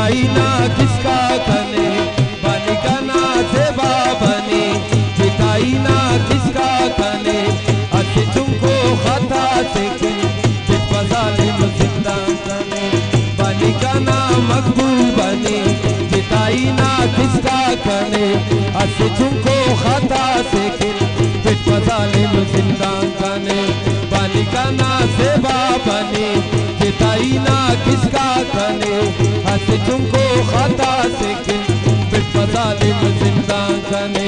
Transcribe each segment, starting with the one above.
जिताई ना किसका कने बनी कना सेवा बनी जिताई ना किसका कने अच्छे तुमको खता से जालिम जिंदा कने बनी कना मकबूल बनी जिताई ना किसका कने अच्छे तुमको खता से जालिम जिंदा कने बनी कना सेवा बनी जिताई ना किसका कने अच्छे तुमको खता से जालिम जिंदा कने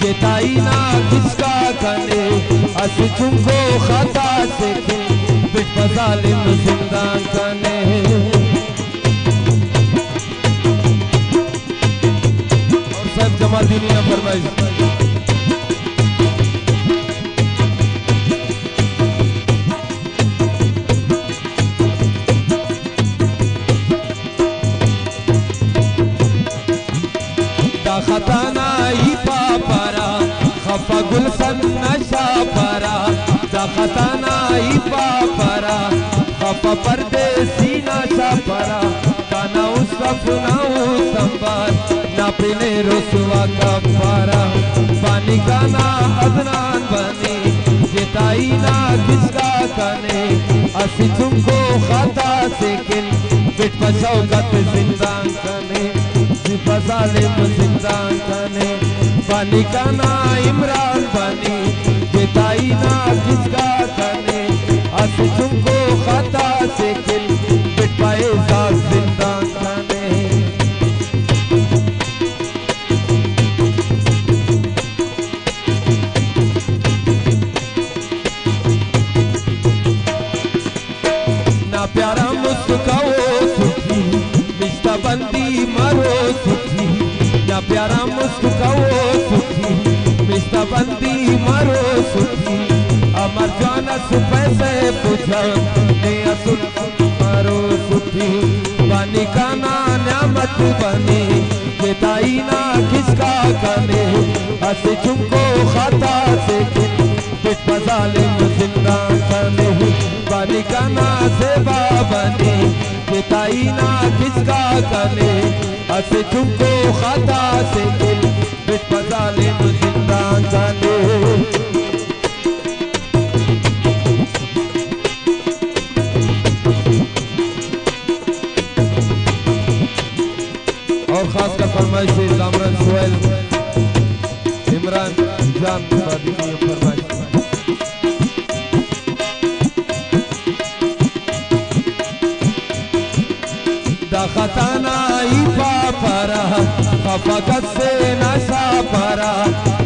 जिताई ना किसका कने असी तुमको खता से बिट जालिम जिंदा कने और सब जमालदीनी ने फरमाइश खताना ही पापरा खफा गुलशन नशा परा खताना ही पापरा खफा परदेसी नशा परा काना उसफना संबार ना पीने रसुआ का पारा पानी गाना अदनान बनी जिताई ना किसका कने असी तुमको खता से किल बिट पशौकत जिंदा कने जालिम जिंदा कने बनी कना इमरान बनी जिताई ना किसका कने असी तुमको खता से किल बिट पाए जिंदा कने ना प्यारा मुस्काओ सुखी मिस्ता बंदी मरो सुखी ना प्यारा मुस्काओ सुखी मिस्ता बंदी मरो सुखी अमर जानस पैसे पूछा ने असुल मरो सुखी बनी काना न्यामत बनी जिताई ना किसका कने असी तुमको खता से बिट जालिम जिंदा कने बनी काना सेवा बनी जिताई ना किसका कने असी तुमको खता से बिट जालिम जिंदा कने और खास कर फरमाइश से कामरान सुहेल इमरान जान फरमाइश खताना ही पापरा खफा से नशा परा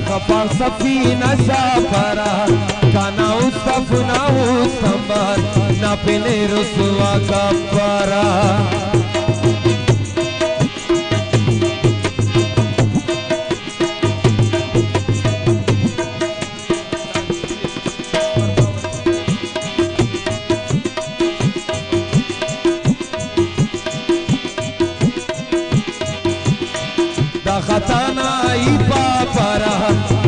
खफा सफी नशा परा काना उसफना संबार ना पीने रसुआ का परा खताना ही पापरा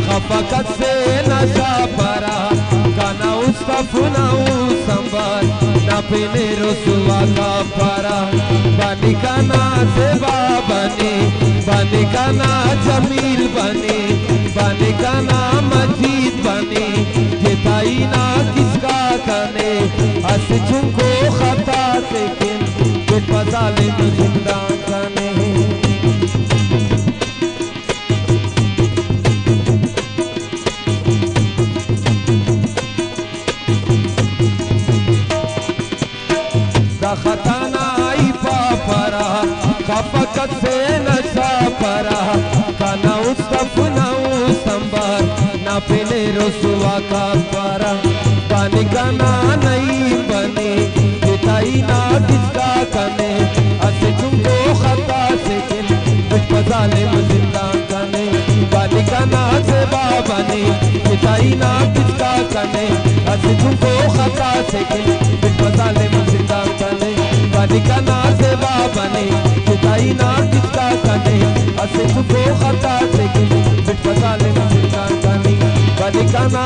खफा से नशा परा काना उसफना संभार ना पीने रुसवा का पारा बनी का ना सेवा बने बनी का ना जमील बने बनी का ना मजीद बने जिताई ना किसका कने हस झुमको खता से किन बिट मसाले में जिंदा कने खताना आई पापरा खफकत से नशा परा काना उस्तफना संभार ना पीने रुसवा का पारा पानी का ना नहीं बने जिताई ना किसका कने ऐसे तुमको खता से किन कुछ मसाले में जिंदा कने पानी का ना सेवा बने जिताई ना किसका कने ऐसे तुमको खता से किन कुछ मसाले में जिंदा कने पानी का ना सेवा बने जिताई ना किसका कने ऐसे तुमको खता से किन कुछ मसाले में जिंदा कने पानी का ना